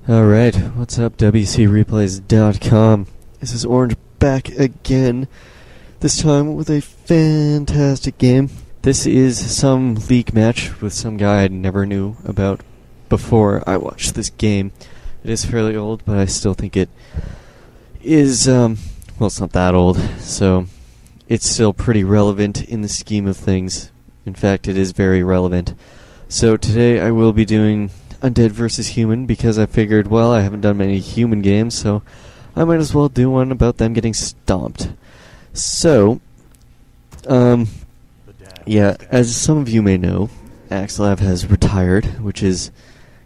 Alright, what's up, WCReplays.com? This is Orange back again, this time with a fantastic game. This is some league match with some guy I never knew about before I watched this game. It is fairly old, but I still think it is, well, it's not that old, so it's still pretty relevant in the scheme of things. In fact, it is very relevant. So today I will be doing Undead versus Human, because I figured, well, I haven't done many human games, so I might as well do one about them getting stomped. So, yeah, as some of you may know, Axelav has retired, which is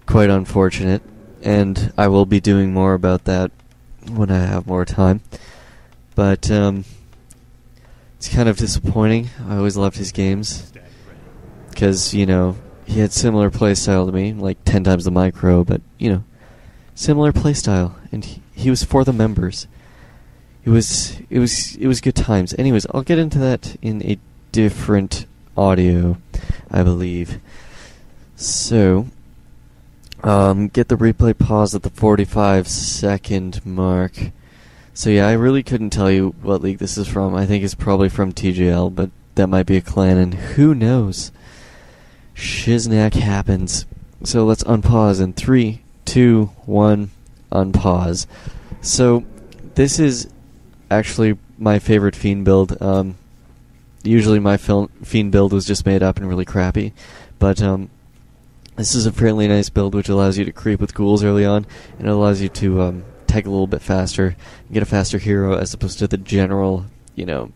quite unfortunate, and I will be doing more about that when I have more time. But, it's kind of disappointing. I always loved his games, because, you know, he had similar playstyle to me, like 10 times the micro, but, you know, similar playstyle, and he was for the members. It was good times. Anyways, I'll get into that in a different audio, I believe. So, get the replay paused at the 45-second mark. So yeah, I really couldn't tell you what league this is from. I think it's probably from TGL, but that might be a clan, and who knows? Shiznak happens. So let's unpause in 3, 2, 1, unpause. So this is actually my favorite Fiend build. Usually my Fiend build was just made up and really crappy, but this is a fairly nice build which allows you to creep with ghouls early on, and it allows you to tag a little bit faster and get a faster hero as opposed to the general, you know,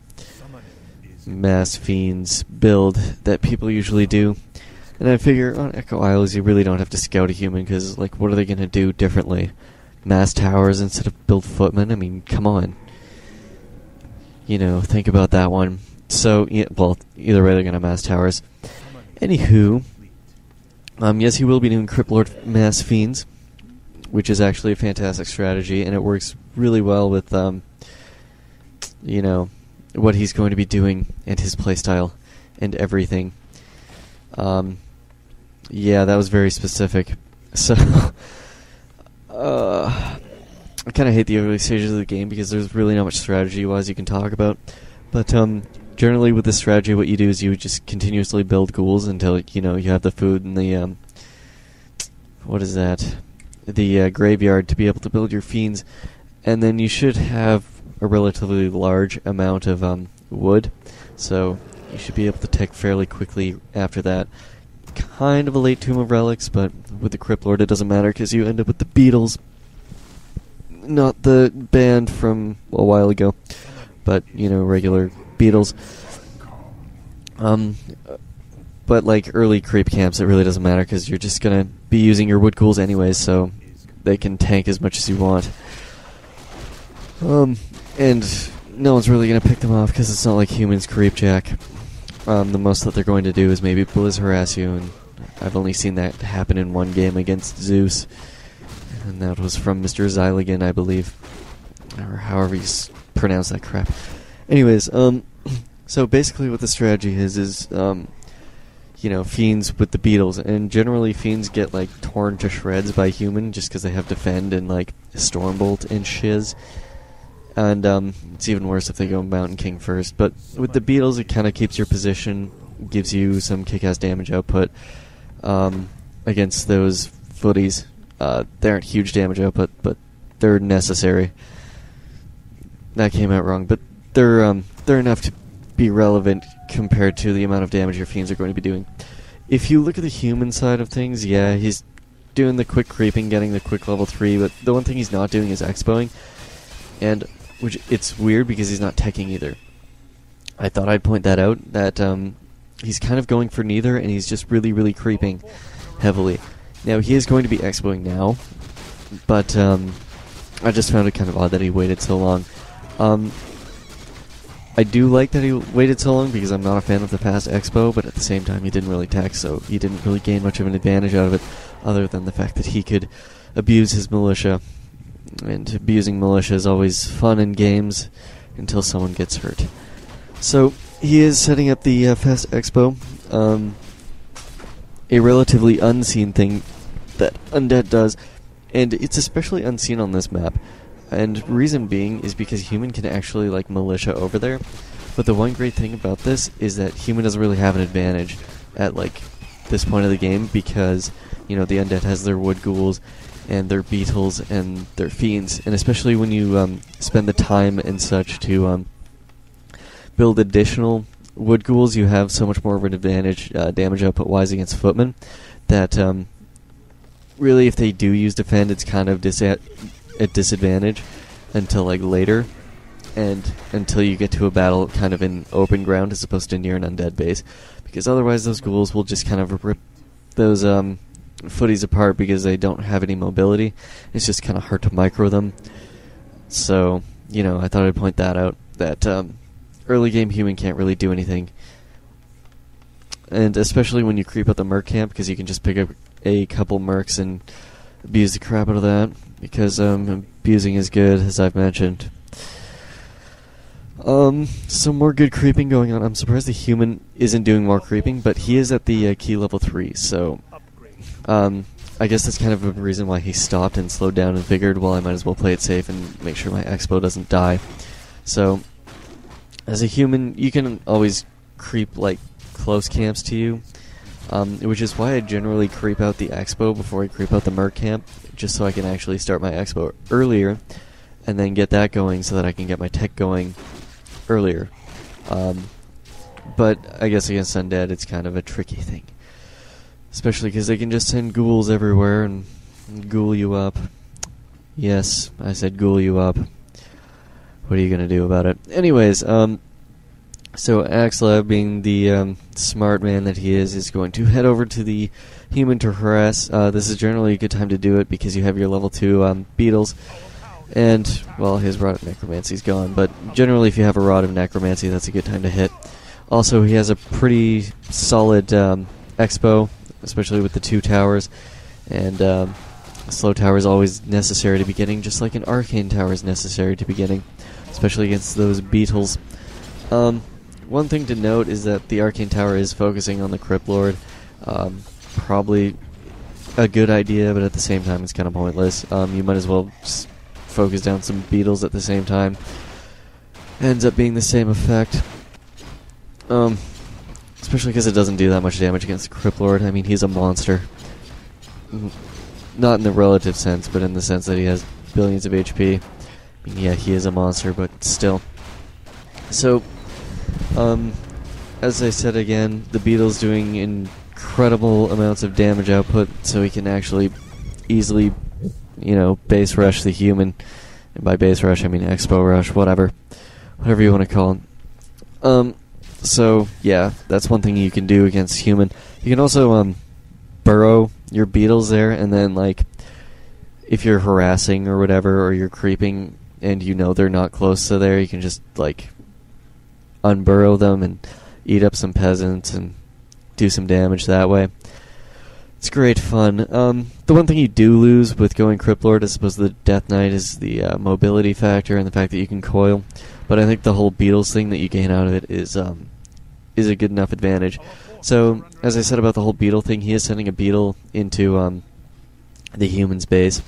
mass Fiends build that people usually do. And I figure on Echo Isles you really don't have to scout a human, because, like, what are they going to do differently? Mass towers instead of build footmen? I mean, come on. You know, think about that one. So, yeah, well, either way they're going to mass towers. Anywho, yes, he will be doing Cryptlord Mass Fiends, which is actually a fantastic strategy, and it works really well with, you know, what he's going to be doing and his playstyle and everything. Yeah, that was very specific. So, I kind of hate the early stages of the game because there's really not much strategy-wise you can talk about. But, generally with this strategy, what you do is you just continuously build ghouls until, you know, you have the food and the, what is that? The, graveyard to be able to build your fiends. And then you should have a relatively large amount of, wood. So, you should be able to tech fairly quickly after that. Kind of a late Tomb of Relics, but with the Cryptlord it doesn't matter because you end up with the Beatles. Not the band from a while ago, but, you know, regular Beatles. But like early creep camps, it really doesn't matter because you're just gonna be using your wood ghouls anyways, so they can tank as much as you want. And no one's really gonna pick them off because it's not like humans creep jack. The most that they're going to do is maybe Blizz harass you, and I've only seen that happen in one game against Zeus, and that was from Mr. Zyligan, I believe, or however you pronounce that crap. Anyways, so basically what the strategy is, you know, Fiends with the Beatles, and generally Fiends get, like, torn to shreds by human just because they have Defend and, like, Stormbolt and shiz. And it's even worse if they go Mountain King first. But with the Beatles, it kind of keeps your position, gives you some kick-ass damage output against those footies. They aren't huge damage output, but they're necessary. That came out wrong, but they're enough to be relevant compared to the amount of damage your fiends are going to be doing. If you look at the human side of things, yeah, he's doing the quick creeping, getting the quick level 3, but the one thing he's not doing is expoing. And which it's weird because he's not teching either. I thought I'd point that out, that he's kind of going for neither, and he's just really, really creeping heavily. Now, he is going to be expoing now, but I just found it kind of odd that he waited so long. I do like that he waited so long because I'm not a fan of the past expo, but at the same time he didn't really tech, so he didn't really gain much of an advantage out of it, other than the fact that he could abuse his militia. And abusing militia is always fun in games until someone gets hurt. So, he is setting up the Fast Expo. A relatively unseen thing that Undead does And it's especially unseen on this map. And reason being is because human can actually like militia over there. But the one great thing about this is that human doesn't really have an advantage at like this point of the game because, you know, the undead has their wood ghouls and their beetles and their fiends. And especially when you spend the time and such to build additional wood ghouls, you have so much more of an advantage damage output wise against footmen that really if they do use defend, it's kind of at disadvantage until like later, and until you get to a battle kind of in open ground as opposed to near an undead base, because otherwise those ghouls will just kind of rip those footies apart because they don't have any mobility. It's just kind of hard to micro them. So, you know, I thought I'd point that out, that early game human can't really do anything, and especially when you creep out the merc camp, because you can just pick up a couple mercs and abuse the crap out of that, because abusing is good, as I've mentioned. Some more good creeping going on. I'm surprised the human isn't doing more creeping, but he is at the key level 3, so I guess that's kind of a reason why he stopped and slowed down and figured, well, I might as well play it safe and make sure my expo doesn't die. So, as a human, you can always creep, like, close camps to you, which is why I generally creep out the expo before I creep out the merc camp, just so I can actually start my expo earlier, and then get that going so that I can get my tech going earlier. But I guess against Undead, it's kind of a tricky thing. Especially because they can just send ghouls everywhere and ghoul you up. Yes, I said ghoul you up. What are you going to do about it? Anyways, so Axlev, being the smart man that he is going to head over to the human to harass. This is generally a good time to do it because you have your level 2 beetles. And, well, his Rod of Necromancy's gone, but generally if you have a Rod of Necromancy, that's a good time to hit. Also, he has a pretty solid expo, especially with the 2 towers, and a slow tower is always necessary to beginning, just like an arcane tower is necessary to beginning, especially against those beetles. One thing to note is that the arcane tower is focusing on the Crypt Lord. Probably a good idea, but at the same time it's kind of pointless. You might as well just focus down some beetles at the same time. Ends up being the same effect. Especially because it doesn't do that much damage against the Crypt Lord. I mean, he's a monster. Not in the relative sense, but in the sense that he has billions of HP. I mean, yeah, he is a monster, but still. So, as I said again, the beetle's doing incredible amounts of damage output, so he can actually easily, you know, base rush the human. And by base rush, I mean expo rush, whatever you want to call it. So, yeah, that's one thing you can do against human. You can also, burrow your beetles there, and then, like, if you're harassing or whatever, or you're creeping, and you know they're not close to there, you can just, like, unburrow them and eat up some peasants and do some damage that way. It's great fun. The one thing you do lose with going Crypt Lord, as opposed to the Death Knight, is the mobility factor and the fact that you can coil. But I think the whole beetles thing that you gain out of it is a good enough advantage. So, as I said about the whole beetle thing, he is sending a beetle into the human's base,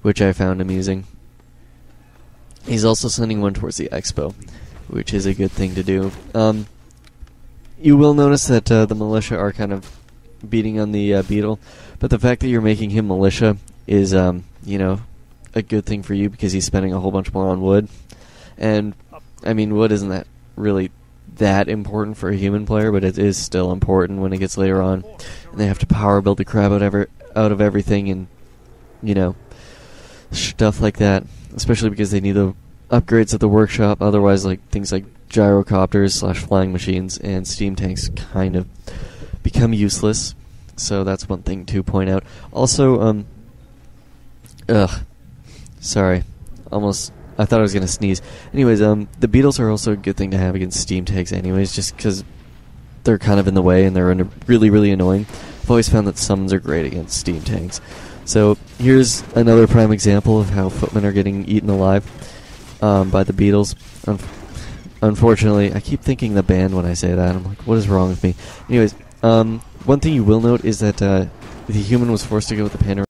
which I found amusing. He's also sending one towards the expo, which is a good thing to do. You will notice that the militia are kind of beating on the beetle, but the fact that you're making him militia is, you know, a good thing for you because he's spending a whole bunch more on wood. And, I mean, wood isn't that really that important for a human player, but it is still important when it gets later on. And they have to power build the crap out of everything and, you know, stuff like that. Especially because they need the upgrades at the workshop. Otherwise, like, things like gyrocopters / flying machines and steam tanks kind of become useless. So that's one thing to point out. Also, sorry. I thought I was going to sneeze. Anyways, the beetles are also a good thing to have against steam tanks anyways, just because they're kind of in the way and they're really, really annoying. I've always found that summons are great against steam tanks. So here's another prime example of how footmen are getting eaten alive by the beetles. Unfortunately, I keep thinking the band when I say that. I'm like, what is wrong with me? Anyways, one thing you will note is that the human was forced to go with the panorama.